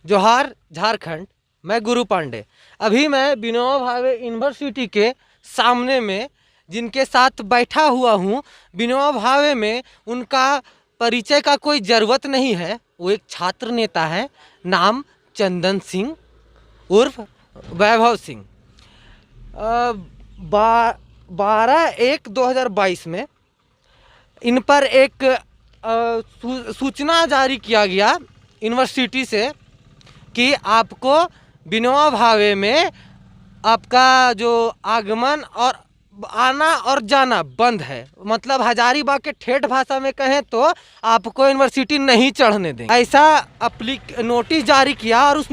जोहार झारखंड। मैं गुरु पांडे। अभी मैं विनोबा भावे यूनिवर्सिटी के सामने में जिनके साथ बैठा हुआ हूँ, विनोबा भावे में उनका परिचय का कोई ज़रूरत नहीं है। वो एक छात्र नेता है, नाम चंदन सिंह उर्फ वैभव सिंह। 12/1/2022 में इन पर एक सूचना जारी किया गया यूनिवर्सिटी से कि आपको विनोबा भावे में आपका जो आगमन और आना और जाना बंद है। मतलब हजारीबाग के ठेठ भाषा में कहें तो आपको यूनिवर्सिटी नहीं चढ़ने दें, ऐसा नोटिस जारी किया। और उस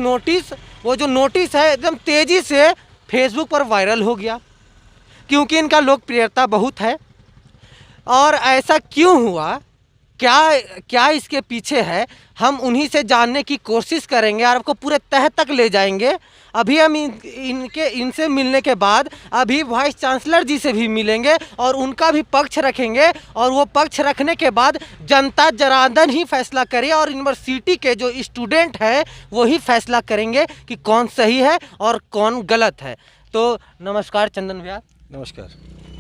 वो जो नोटिस है एकदम तेज़ी से फेसबुक पर वायरल हो गया, क्योंकि इनका लोकप्रियता बहुत है। और ऐसा क्यों हुआ, क्या इसके पीछे है, हम उन्हीं से जानने की कोशिश करेंगे और आपको पूरे तह तक ले जाएंगे। अभी हम इनसे मिलने के बाद अभी वाइस चांसलर जी से भी मिलेंगे और उनका भी पक्ष रखेंगे। और वो पक्ष रखने के बाद जनता जनार्दन ही फैसला करे और यूनिवर्सिटी के जो स्टूडेंट हैं वो ही फैसला करेंगे कि कौन सही है और कौन गलत है। तो नमस्कार चंदन भैया। नमस्कार।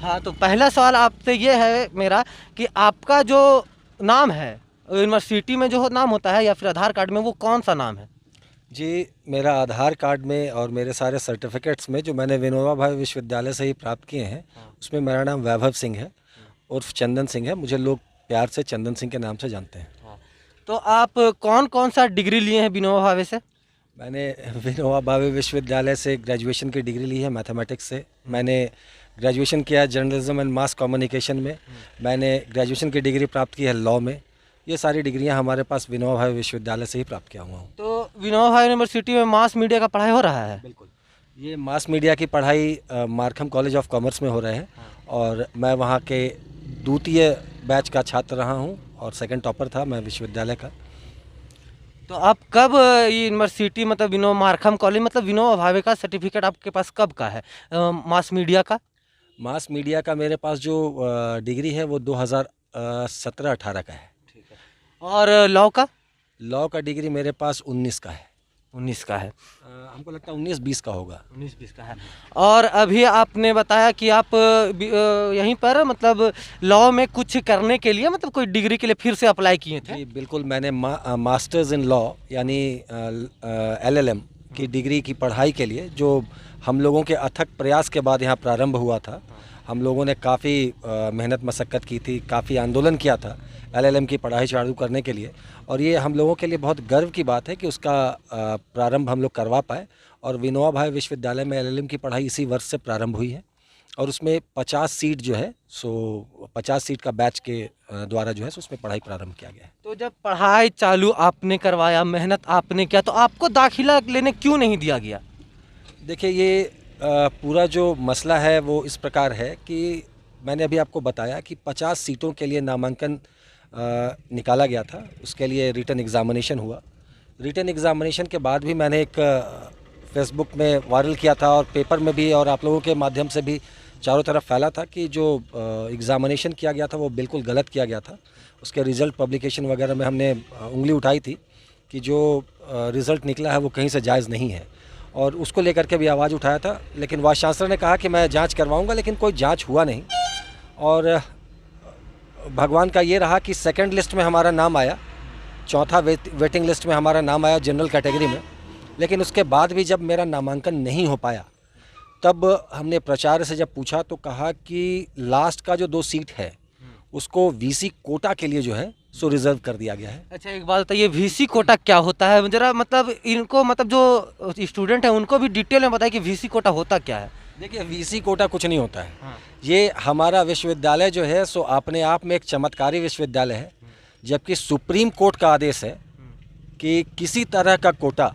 हाँ, तो पहला सवाल आपसे ये है मेरा कि आपका जो नाम है यूनिवर्सिटी में जो नाम होता है या फिर आधार कार्ड में, वो कौन सा नाम है? जी, मेरा आधार कार्ड में और मेरे सारे सर्टिफिकेट्स में जो मैंने विनोबा भावे विश्वविद्यालय से ही प्राप्त किए हैं, उसमें मेरा नाम वैभव सिंह है उर्फ चंदन सिंह है। मुझे लोग प्यार से चंदन सिंह के नाम से जानते हैं। तो आप कौन कौन सा डिग्री लिए हैं विनोबा भावे से? मैंने विनोबा भावे विश्वविद्यालय से ग्रेजुएशन की डिग्री ली है मैथमेटिक्स से। मैंने ग्रेजुएशन किया है जर्नलिज्म एंड मास कम्युनिकेशन में। मैंने ग्रेजुएशन की डिग्री प्राप्त की है लॉ में। ये सारी डिग्रियां हमारे पास विनोबा भावे विश्वविद्यालय से ही प्राप्त किया हुआ हूँ। तो विनोबा भावे यूनिवर्सिटी में मास मीडिया का पढ़ाई हो रहा है? बिल्कुल, ये मास मीडिया की पढ़ाई मार्खम कॉलेज ऑफ कॉमर्स में हो रहे हैं। और मैं वहाँ के द्वितीय बैच का छात्र रहा हूँ और सेकंड टॉपर था मैं विश्वविद्यालय का। तो आप कब ये यूनिवर्सिटी, मतलब विनोबा मार्खम कॉलेज, मतलब विनोबा भावे का सर्टिफिकेट आपके पास कब का है मास मीडिया का? मास मीडिया का मेरे पास जो डिग्री है वो 2017-18 का है। ठीक है। और लॉ का? लॉ का डिग्री मेरे पास 19 का है। 19 का है। हमको लगता है 19-20 का होगा। 19-20 का है। और अभी आपने बताया कि आप यहीं पर मतलब लॉ में कुछ करने के लिए, मतलब कोई डिग्री के लिए फिर से अप्लाई किए थे? जी बिल्कुल, मैंने मास्टर्स इन लॉ यानी LLM की डिग्री की पढ़ाई के लिए, जो हम लोगों के अथक प्रयास के बाद यहाँ प्रारंभ हुआ था। हम लोगों ने काफ़ी मेहनत मशक्क़त की थी, काफ़ी आंदोलन किया था LLM की पढ़ाई चालू करने के लिए। और ये हम लोगों के लिए बहुत गर्व की बात है कि उसका प्रारंभ हम लोग करवा पाए। और विनोबा भावे विश्वविद्यालय में LLM की पढ़ाई इसी वर्ष से प्रारंभ हुई है। और उसमें 50 सीट जो है, 50 सीट का बैच के द्वारा जो है उसमें पढ़ाई प्रारंभ किया गया है। तो जब पढ़ाई चालू आपने करवाया, मेहनत आपने किया, तो आपको दाखिला लेने क्यों नहीं दिया गया? देखिए, ये पूरा जो मसला है वो इस प्रकार है कि मैंने अभी आपको बताया कि 50 सीटों के लिए नामांकन निकाला गया था। उसके लिए रिटन एग्ज़ामिनेशन हुआ। रिटन एग्ज़ामिनेशन के बाद भी मैंने एक फेसबुक में वायरल किया था और पेपर में भी और आप लोगों के माध्यम से भी चारों तरफ फैला था कि जो एग्ज़ामिनेशन किया गया था वो बिल्कुल गलत किया गया था। उसके रिज़ल्ट पब्लिकेशन वगैरह में हमने उंगली उठाई थी कि जो रिज़ल्ट निकला है वो कहीं से जायज़ नहीं है। और उसको लेकर के भी आवाज़ उठाया था, लेकिन वाइस चांसलर ने कहा कि मैं जांच करवाऊंगा, लेकिन कोई जांच हुआ नहीं। और भगवान का ये रहा कि सेकंड लिस्ट में हमारा नाम आया, चौथा वेटिंग लिस्ट में हमारा नाम आया जनरल कैटेगरी में। लेकिन उसके बाद भी जब मेरा नामांकन नहीं हो पाया, तब हमने प्राचार्य से जब पूछा तो कहा कि लास्ट का जो 2 सीट है उसको VC कोटा के लिए जो है सो रिजर्व कर दिया गया है। अच्छा, एक बात बताइए, VC कोटा क्या होता है? जरा मतलब इनको, मतलब जो स्टूडेंट हैं उनको भी डिटेल में बताइए कि VC कोटा होता क्या है। देखिए, VC कोटा कुछ नहीं होता है। ये हमारा विश्वविद्यालय जो है सो अपने आप में एक चमत्कारी विश्वविद्यालय है। जबकि सुप्रीम कोर्ट का आदेश है कि किसी तरह का कोटा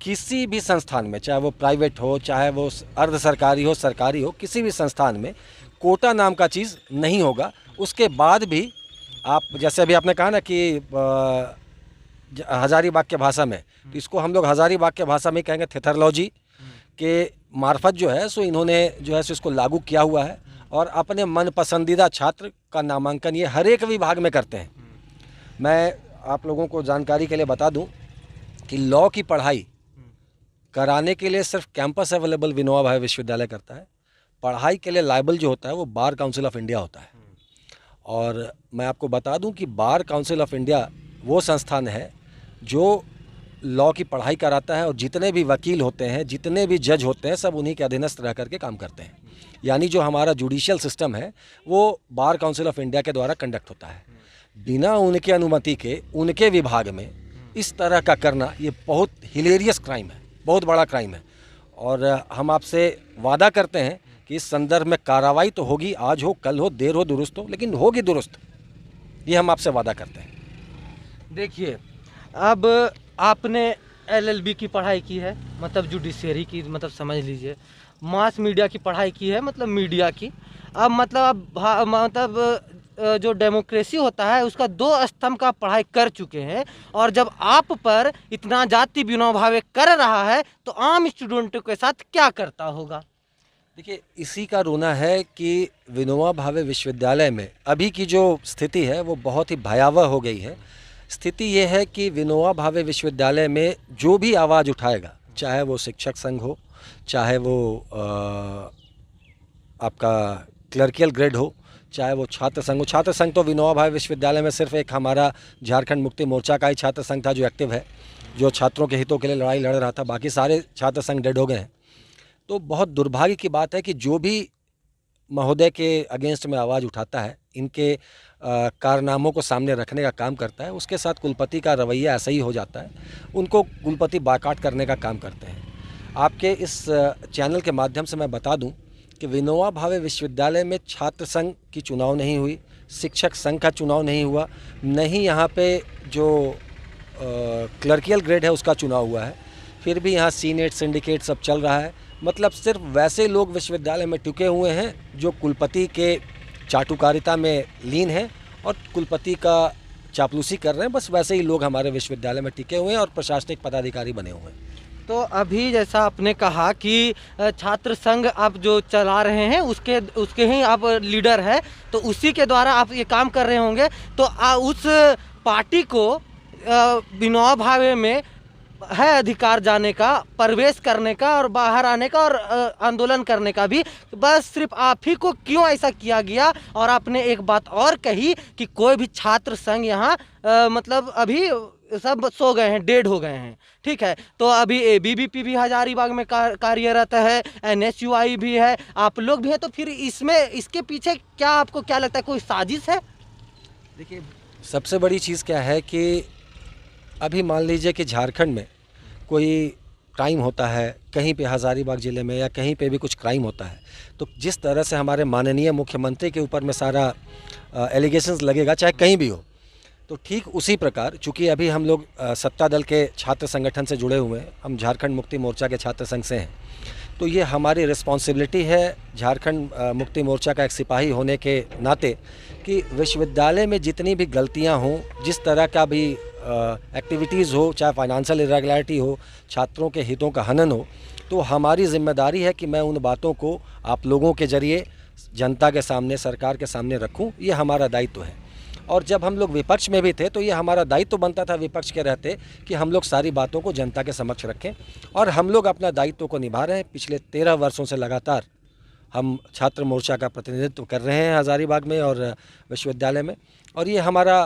किसी भी संस्थान में, चाहे वो प्राइवेट हो, चाहे वो अर्ध सरकारी हो, सरकारी हो, किसी भी संस्थान में कोटा नाम का चीज़ नहीं होगा। उसके बाद भी आप, जैसे अभी आपने कहा ना कि हजारीबाग के भाषा में, तो इसको हम लोग हजारीबाग के भाषा में कहेंगे थेथरलॉजी के मार्फत जो है सो इन्होंने जो है सो इसको लागू किया हुआ है। और अपने मन पसंदीदा छात्र का नामांकन ये हर एक विभाग में करते हैं। मैं आप लोगों को जानकारी के लिए बता दूं कि लॉ की पढ़ाई कराने के लिए सिर्फ कैंपस अवेलेबल विनोबा भावे विश्वविद्यालय करता है। पढ़ाई के लिए लायबल जो होता है वो बार काउंसिल ऑफ इंडिया होता है। और मैं आपको बता दूं कि बार काउंसिल ऑफ इंडिया वो संस्थान है जो लॉ की पढ़ाई कराता है, और जितने भी वकील होते हैं, जितने भी जज होते हैं, सब उन्हीं के अधीनस्थ रह करके काम करते हैं। यानी जो हमारा जुडिशियल सिस्टम है वो बार काउंसिल ऑफ इंडिया के द्वारा कंडक्ट होता है। बिना उनके अनुमति के उनके विभाग में इस तरह का करना ये बहुत हिलेरियस क्राइम है, बहुत बड़ा क्राइम है। और हम आपसे वादा करते हैं कि इस संदर्भ में कार्रवाई तो होगी, आज हो, कल हो, देर हो, दुरुस्त हो, लेकिन होगी दुरुस्त, ये हम आपसे वादा करते हैं। देखिए, अब आपने एलएलबी की पढ़ाई की है, मतलब जुडिशरी की, मतलब समझ लीजिए मास मीडिया की पढ़ाई की है, मतलब मीडिया की। अब मतलब जो डेमोक्रेसी होता है उसका 2 स्तंभ का पढ़ाई कर चुके हैं, और जब आप पर इतना जाति विनोबा भावे कर रहा है तो आम स्टूडेंटों के साथ क्या करता होगा? देखिए, इसी का रोना है कि विनोबा भावे विश्वविद्यालय में अभी की जो स्थिति है वो बहुत ही भयावह हो गई है। स्थिति ये है कि विनोबा भावे विश्वविद्यालय में जो भी आवाज़ उठाएगा, चाहे वो शिक्षक संघ हो, चाहे वो आपका क्लर्कियल ग्रेड हो, चाहे वो छात्र संघ हो। छात्र संघ तो विनोबा भावे विश्वविद्यालय में सिर्फ एक हमारा झारखंड मुक्ति मोर्चा का ही छात्र संघ था जो एक्टिव है, जो छात्रों के हितों के लिए लड़ाई लड़ रहा था। बाकी सारे छात्र संघ डेड हो गए हैं। तो बहुत दुर्भाग्य की बात है कि जो भी महोदय के अगेंस्ट में आवाज़ उठाता है, इनके कारनामों को सामने रखने का काम करता है, उसके साथ कुलपति का रवैया ऐसा ही हो जाता है। उनको कुलपति बायकॉट करने का काम करते हैं। आपके इस चैनल के माध्यम से मैं बता दूं कि विनोबा भावे विश्वविद्यालय में छात्र संघ की चुनाव नहीं हुई, शिक्षक संघ का चुनाव नहीं हुआ, नहीं यहाँ पे जो क्लर्कियल ग्रेड है उसका चुनाव हुआ है। फिर भी यहाँ सीनेट, सिंडिकेट सब चल रहा है। मतलब सिर्फ वैसे लोग विश्वविद्यालय में टिके हुए हैं जो कुलपति के चाटुकारिता में लीन हैं और कुलपति का चापलूसी कर रहे हैं। बस वैसे ही लोग हमारे विश्वविद्यालय में टिके हुए हैं और प्रशासनिक पदाधिकारी बने हुए हैं। तो अभी जैसा आपने कहा कि छात्र संघ आप जो चला रहे हैं उसके ही आप लीडर हैं, तो उसी के द्वारा आप ये काम कर रहे होंगे। तो उस पार्टी को विनोबा भावे में है अधिकार जाने का, प्रवेश करने का और बाहर आने का और आंदोलन करने का भी, बस सिर्फ आप ही को क्यों ऐसा किया गया? और आपने एक बात और कही कि कोई भी छात्र संघ यहाँ मतलब अभी सब सो गए हैं, डेड हो गए हैं, ठीक है। तो अभी एबीवीपी भी हजारीबाग में कार्यरत है, एनएसयूआई भी है, आप लोग भी हैं। तो फिर इसके पीछे क्या आपको क्या लगता है, कोई साजिश है? देखिए, सबसे बड़ी चीज़ क्या है कि अभी मान लीजिए कि झारखंड में कोई क्राइम होता है, कहीं पे हजारीबाग ज़िले में या कहीं पे भी कुछ क्राइम होता है, तो जिस तरह से हमारे माननीय मुख्यमंत्री के ऊपर में सारा एलिगेशंस लगेगा, चाहे कहीं भी हो, तो ठीक उसी प्रकार चूँकि अभी हम लोग सत्ता दल के छात्र संगठन से जुड़े हुए हैं, हम झारखंड मुक्ति मोर्चा के छात्र संघ से हैं, तो ये हमारी रिस्पॉन्सिबिलिटी है झारखंड मुक्ति मोर्चा का एक सिपाही होने के नाते कि विश्वविद्यालय में जितनी भी गलतियां हों, जिस तरह का भी एक्टिविटीज़ हो, चाहे फाइनेंशियल इरेगुलरिटी हो, छात्रों के हितों का हनन हो, तो हमारी जिम्मेदारी है कि मैं उन बातों को आप लोगों के ज़रिए जनता के सामने, सरकार के सामने रखूं। ये हमारा दायित्व है। और जब हम लोग विपक्ष में भी थे तो ये हमारा दायित्व बनता था विपक्ष के रहते कि हम लोग सारी बातों को जनता के समक्ष रखें, और हम लोग अपना दायित्व को निभा रहे हैं। पिछले 13 वर्षों से लगातार हम छात्र मोर्चा का प्रतिनिधित्व कर रहे हैं हजारीबाग में और विश्वविद्यालय में, और ये हमारा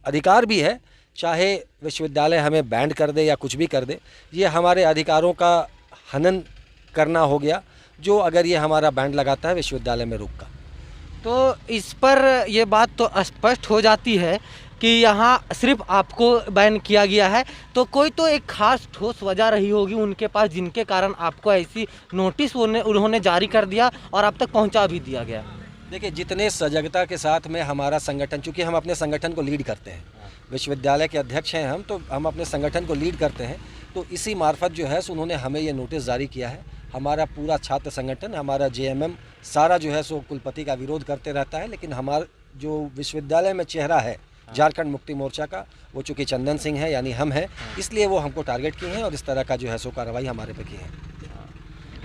अधिकार भी है। चाहे विश्वविद्यालय हमें बैंड कर दे या कुछ भी कर दे, ये हमारे अधिकारों का हनन करना हो गया, जो अगर ये हमारा बैंड लगाता है विश्वविद्यालय में रुक का। तो इस पर ये बात तो स्पष्ट हो जाती है कि यहाँ सिर्फ आपको बैन किया गया है, तो कोई तो एक खास ठोस वजह रही होगी उनके पास, जिनके कारण आपको ऐसी नोटिस उन्होंने जारी कर दिया और आप तक पहुँचा भी दिया गया। देखिए, जितने सजगता के साथ में हमारा संगठन, चूँकि हम अपने संगठन को लीड करते हैं, विश्वविद्यालय के अध्यक्ष हैं हम, तो हम अपने संगठन को लीड करते हैं, तो इसी मार्फत जो है सो उन्होंने हमें ये नोटिस जारी किया है। हमारा पूरा छात्र संगठन, हमारा जेएमएम सारा जो है सो कुलपति का विरोध करते रहता है, लेकिन हमारा जो विश्वविद्यालय में चेहरा है झारखंड मुक्ति मोर्चा का, वो चूँकि चंदन सिंह है यानी हम हैं, इसलिए वो हमको टारगेट किए हैं और इस तरह का जो है सो कार्रवाई हमारे पे की है।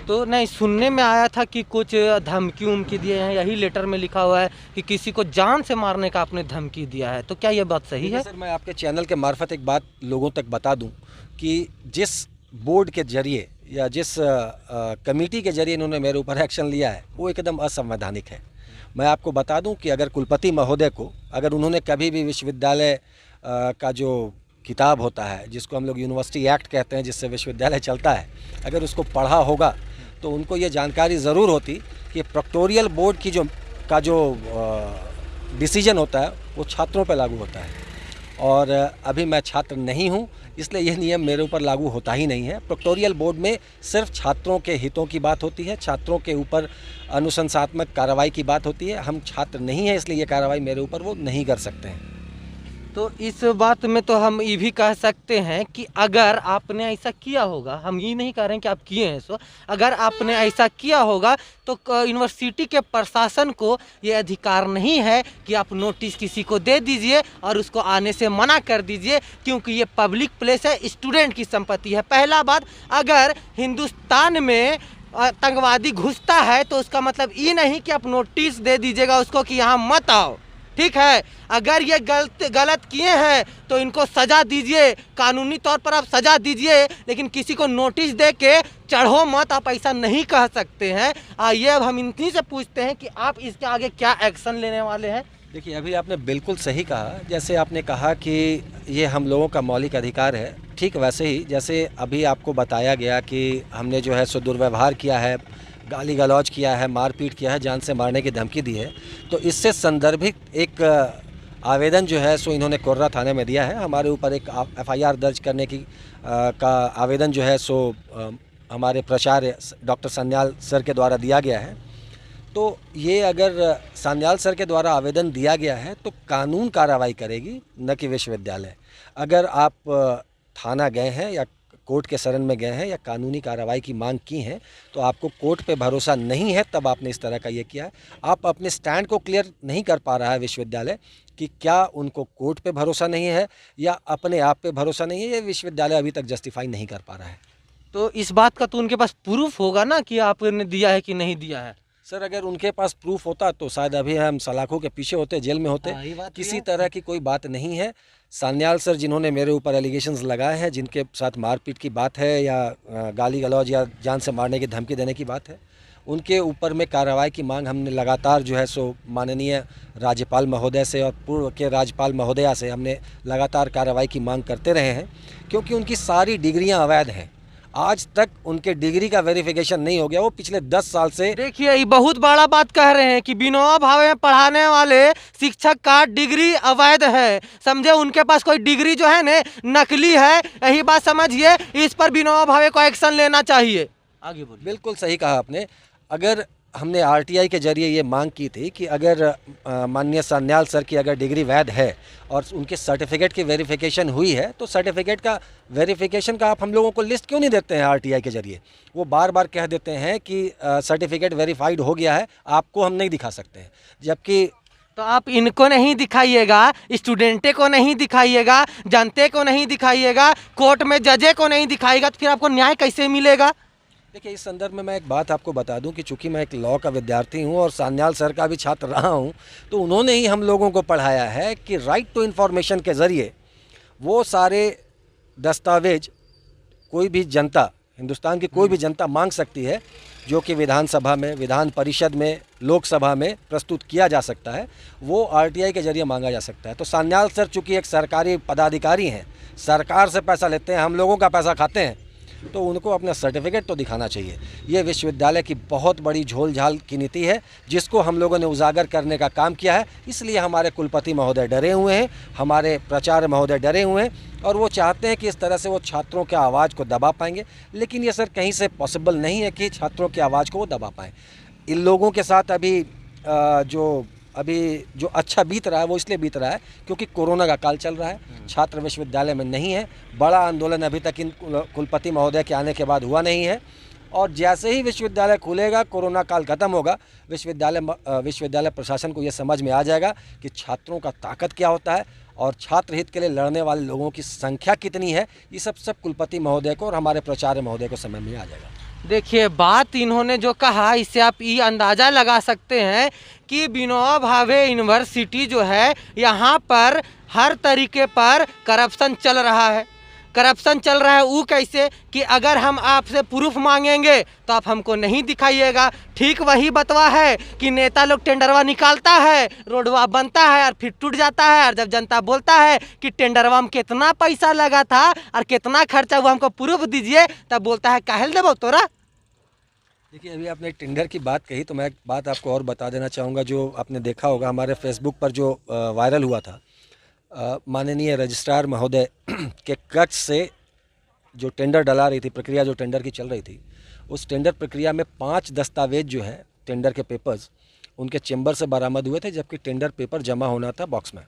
तो नहीं, सुनने में आया था कि कुछ धमकी उमकी दिए हैं, यही लेटर में लिखा हुआ है कि किसी को जान से मारने का आपने धमकी दिया है, तो क्या ये बात सही है? सर, मैं आपके चैनल के मार्फत एक बात लोगों तक बता दूं कि जिस बोर्ड के जरिए या जिस कमेटी के जरिए इन्होंने मेरे ऊपर एक्शन लिया है वो एकदम असंवैधानिक है। मैं आपको बता दूं कि अगर कुलपति महोदय को, अगर उन्होंने कभी भी विश्वविद्यालय का जो किताब होता है, जिसको हम लोग यूनिवर्सिटी एक्ट कहते हैं, जिससे विश्वविद्यालय चलता है, अगर उसको पढ़ा होगा तो उनको ये जानकारी ज़रूर होती कि प्रोक्टोरियल बोर्ड की जो डिसीजन होता है वो छात्रों पर लागू होता है। और अभी मैं छात्र नहीं हूँ, इसलिए यह नियम मेरे ऊपर लागू होता ही नहीं है। प्रोक्टोरियल बोर्ड में सिर्फ छात्रों के हितों की बात होती है, छात्रों के ऊपर अनुशंसात्मक कार्रवाई की बात होती है। हम छात्र नहीं हैं, इसलिए ये कार्रवाई मेरे ऊपर वो नहीं कर सकते हैं। तो इस बात में तो हम ये भी कह सकते हैं कि अगर आपने ऐसा किया होगा, हम ये नहीं कह रहे हैं कि आप किए हैं, सो अगर आपने ऐसा किया होगा तो यूनिवर्सिटी के प्रशासन को ये अधिकार नहीं है कि आप नोटिस किसी को दे दीजिए और उसको आने से मना कर दीजिए, क्योंकि ये पब्लिक प्लेस है, स्टूडेंट की संपत्ति है। पहला बात, अगर हिंदुस्तान में आतंकवादी घुसता है तो उसका मतलब ये नहीं कि आप नोटिस दे दीजिएगा उसको कि यहाँ मत आओ, ठीक है? अगर ये गलत किए हैं तो इनको सज़ा दीजिए, कानूनी तौर पर आप सज़ा दीजिए, लेकिन किसी को नोटिस दे के चढ़ो मत, आप ऐसा नहीं कह सकते हैं। आइए अब हम इन्हीं से पूछते हैं कि आप इसके आगे क्या एक्शन लेने वाले हैं। देखिए, अभी आपने बिल्कुल सही कहा। जैसे आपने कहा कि ये हम लोगों का मौलिक अधिकार है, ठीक वैसे ही जैसे अभी आपको बताया गया कि हमने जो है सो दुर्व्यवहार किया है, गाली गलौज किया है, मारपीट किया है, जान से मारने की धमकी दी है, तो इससे संदर्भित एक आवेदन जो है सो इन्होंने कोर्रा थाने में दिया है। हमारे ऊपर एक एफआईआर दर्ज करने की का आवेदन जो है सो हमारे प्राचार्य डॉक्टर सान्याल सर के द्वारा दिया गया है। तो ये अगर सान्याल सर के द्वारा आवेदन दिया गया है तो कानून कार्रवाई करेगी, न कि विश्वविद्यालय। अगर आप थाना गए हैं या कोर्ट के शरण में गए हैं या कानूनी कार्रवाई की मांग की है तो आपको कोर्ट पे भरोसा नहीं है, तब आपने इस तरह का ये किया है। आप अपने स्टैंड को क्लियर नहीं कर पा रहा है विश्वविद्यालय कि क्या उनको कोर्ट पे भरोसा नहीं है या अपने आप पे भरोसा नहीं है, ये विश्वविद्यालय अभी तक जस्टिफाई नहीं कर पा रहा है। तो इस बात का तो उनके पास प्रूफ होगा ना कि आपने दिया है कि नहीं दिया है। सर, अगर उनके पास प्रूफ होता तो शायद अभी हम सलाखों के पीछे होते, जेल में होते। किसी तरह की कोई बात नहीं है। सान्याल सर जिन्होंने मेरे ऊपर एलिगेशंस लगाए हैं, जिनके साथ मारपीट की बात है या गाली गलौज या जान से मारने की धमकी देने की बात है, उनके ऊपर में कार्रवाई की मांग हमने लगातार जो है सो माननीय राज्यपाल महोदय से और पूर्व के राज्यपाल महोदया से हमने लगातार कार्रवाई की मांग करते रहे हैं, क्योंकि उनकी सारी डिग्रियां अवैध हैं। आज तक उनके डिग्री का वेरिफिकेशन नहीं हो गया। वो पिछले 10 साल से, देखिए, ये बहुत बड़ा बात कह रहे हैं कि विनोबा भावे में पढ़ाने वाले शिक्षक का डिग्री अवैध है। समझे, उनके पास कोई डिग्री जो है ना नकली है, यही बात समझिए। इस पर विनोबा भावे को एक्शन लेना चाहिए। आगे बोलिए। बिल्कुल सही कहा आपने। अगर हमने आरटीआई के जरिए ये मांग की थी कि अगर माननीय सान्याल सर की अगर डिग्री वैध है और उनके सर्टिफिकेट की वेरिफिकेशन हुई है तो सर्टिफिकेट का वेरिफिकेशन का आप हम लोगों को लिस्ट क्यों नहीं देते हैं आरटीआई के जरिए? वो बार बार कह देते हैं कि सर्टिफिकेट वेरीफाइड हो गया है, आपको हम नहीं दिखा सकते हैं, जबकि तो आप इनको नहीं दिखाइएगा, स्टूडेंटे को नहीं दिखाइएगा, जनते को नहीं दिखाइएगा, कोर्ट में जजे को नहीं दिखाइएगा, तो फिर आपको न्याय कैसे मिलेगा? देखिए, इस संदर्भ में मैं एक बात आपको बता दूं कि चूंकि मैं एक लॉ का विद्यार्थी हूं और सान्याल सर का भी छात्र रहा हूं, तो उन्होंने ही हम लोगों को पढ़ाया है कि राइट टू इन्फॉर्मेशन के ज़रिए वो सारे दस्तावेज कोई भी जनता, हिंदुस्तान की कोई भी जनता मांग सकती है, जो कि विधानसभा में, विधान परिषद में, लोकसभा में प्रस्तुत किया जा सकता है, वो आरटीआई के जरिए मांगा जा सकता है। तो सान्याल सर चूँकि एक सरकारी पदाधिकारी हैं, सरकार से पैसा लेते हैं, हम लोगों का पैसा खाते हैं, तो उनको अपना सर्टिफिकेट तो दिखाना चाहिए। ये विश्वविद्यालय की बहुत बड़ी झोल झाल की नीति है, जिसको हम लोगों ने उजागर करने का काम किया है। इसलिए हमारे कुलपति महोदय डरे हुए हैं, हमारे प्राचार्य महोदय डरे हुए हैं और वो चाहते हैं कि इस तरह से वो छात्रों के आवाज़ को दबा पाएंगे, लेकिन ये सर कहीं से पॉसिबल नहीं है कि छात्रों की आवाज़ को वो दबा पाएँ। इन लोगों के साथ अभी जो अच्छा बीत रहा है वो इसलिए बीत रहा है क्योंकि कोरोना का काल चल रहा है, छात्र विश्वविद्यालय में नहीं है, बड़ा आंदोलन अभी तक इन कुलपति महोदय के आने के बाद हुआ नहीं है। और जैसे ही विश्वविद्यालय खुलेगा, कोरोना काल खत्म होगा, विश्वविद्यालय प्रशासन को ये समझ में आ जाएगा कि छात्रों का ताकत क्या होता है और छात्र हित के लिए लड़ने वाले लोगों की संख्या कितनी है। ये सब कुलपति महोदय को और हमारे प्राचार्य महोदय को समझ में आ जाएगा। देखिए, बात इन्होंने जो कहा इससे आप ये अंदाज़ा लगा सकते हैं कि विनोबा भावे यूनिवर्सिटी जो है यहाँ पर हर तरीके पर करप्शन चल रहा है। करप्शन चल रहा है वो कैसे कि अगर हम आपसे प्रूफ मांगेंगे तो आप हमको नहीं दिखाइएगा। ठीक वही बतवा है कि नेता लोग टेंडरवा निकालता है, रोडवा बनता है और फिर टूट जाता है, और जब जनता बोलता है कि टेंडरवा में कितना पैसा लगा था और कितना खर्चा हुआ हमको प्रूफ दीजिए, तब बोलता है काहे देबो तोरा। देखिए, अभी आपने एक टेंडर की बात कही तो मैं एक बात आपको और बता देना चाहूँगा। जो आपने देखा होगा हमारे फेसबुक पर जो वायरल हुआ था, माननीय रजिस्ट्रार महोदय के कक्ष से जो टेंडर डला रही थी, प्रक्रिया जो टेंडर की चल रही थी, उस टेंडर प्रक्रिया में 5 दस्तावेज जो है टेंडर के पेपर्स उनके चेंबर से बरामद हुए थे, जबकि टेंडर पेपर जमा होना था बॉक्स में।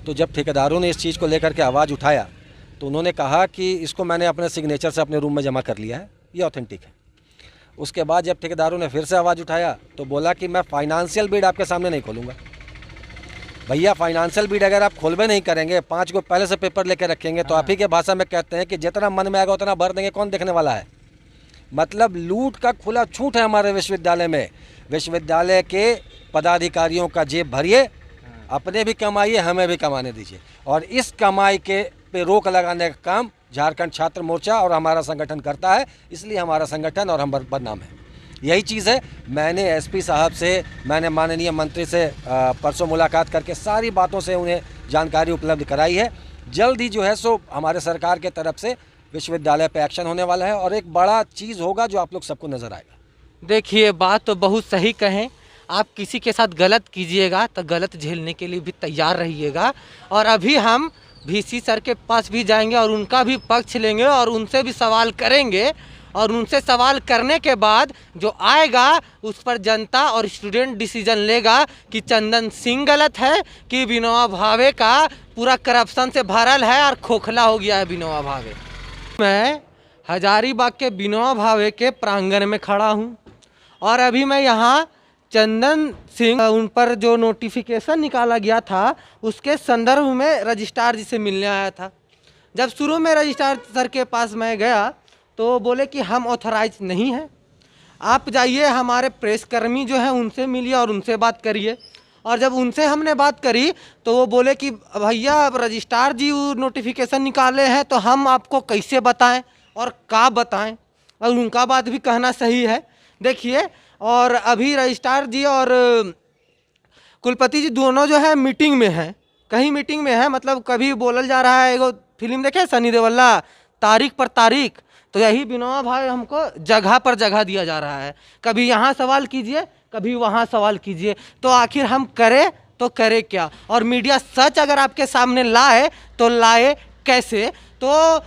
तो जब ठेकेदारों ने इस चीज़ को लेकर के आवाज़ उठाया तो उन्होंने कहा कि इसको मैंने अपने सिग्नेचर से अपने रूम में जमा कर लिया है, ये ऑथेंटिक है। उसके बाद जब ठेकेदारों ने फिर से आवाज़ उठाया तो बोला कि मैं फाइनेंशियल बिड आपके सामने नहीं खोलूँगा। भैया, फाइनेंशियल बिड अगर आप खोलबे नहीं करेंगे, 5 को पहले से पेपर लेके रखेंगे तो आप ही के भाषा में कहते हैं कि जितना मन में आएगा उतना भर देंगे, कौन देखने वाला है। मतलब लूट का खुला छूट है हमारे विश्वविद्यालय में। विश्वविद्यालय के पदाधिकारियों का जेब भरिए, अपने भी कमाइए, हमें भी कमाने दीजिए, और इस कमाई के पे रोक लगाने का काम झारखंड छात्र मोर्चा और हमारा संगठन करता है। इसलिए हमारा संगठन और हम बदनाम है। यही चीज़ है। मैंने एसपी साहब से, मैंने माननीय मंत्री से परसों मुलाकात करके सारी बातों से उन्हें जानकारी उपलब्ध कराई है। जल्द ही जो है सो हमारे सरकार के तरफ से विश्वविद्यालय पे एक्शन होने वाला है और एक बड़ा चीज़ होगा जो आप लोग सबको नज़र आएगा। देखिए, बात तो बहुत सही कहें। आप किसी के साथ गलत कीजिएगा तो गलत झेलने के लिए भी तैयार रहिएगा। और अभी हम वीसी सर के पास भी जाएंगे और उनका भी पक्ष लेंगे और उनसे भी सवाल करेंगे, और उनसे सवाल करने के बाद जो आएगा उस पर जनता और स्टूडेंट डिसीजन लेगा कि चंदन सिंह गलत है कि विनोबा भावे का पूरा करप्शन से भरल है और खोखला हो गया है विनोबा भावे। मैं हजारीबाग के विनोबा भावे के प्रांगण में खड़ा हूँ और अभी मैं यहाँ चंदन सिंह उन पर जो नोटिफिकेशन निकाला गया था उसके संदर्भ में रजिस्ट्रार जी से मिलने आया था। जब शुरू में रजिस्ट्रार सर के पास मैं गया तो बोले कि हम ऑथराइज नहीं हैं, आप जाइए हमारे प्रेसकर्मी जो हैं उनसे मिलिए और उनसे बात करिए। और जब उनसे हमने बात करी तो वो बोले कि भैया, अब रजिस्ट्रार जी नोटिफिकेशन निकाले हैं तो हम आपको कैसे बताएं और क्या बताएं। और उनका बात भी कहना सही है। देखिए, और अभी रजिस्ट्रार जी और कुलपति जी दोनों जो है मीटिंग में हैं, कहीं मीटिंग में है। मतलब कभी बोलल जा रहा है, एगो फिल्म देखे सनी देओल तारीख पर तारीख, तो यही विनोबा भावे हमको जगह पर जगह दिया जा रहा है। कभी यहाँ सवाल कीजिए, कभी वहाँ सवाल कीजिए, तो आखिर हम करें तो करें क्या। और मीडिया सच अगर आपके सामने लाए तो लाए कैसे। तो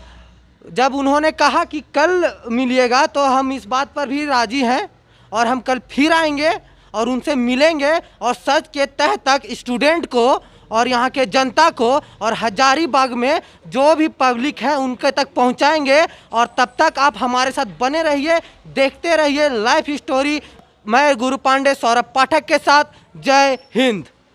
जब उन्होंने कहा कि कल मिलिएगा तो हम इस बात पर भी राजी हैं और हम कल फिर आएंगे और उनसे मिलेंगे और सच के तह तक स्टूडेंट को और यहाँ के जनता को और हजारीबाग में जो भी पब्लिक है उनके तक पहुँचाएंगे। और तब तक आप हमारे साथ बने रहिए, देखते रहिए लाइफ स्टोरी। मैं गुरु पांडे, सौरभ पाठक के साथ। जय हिंद।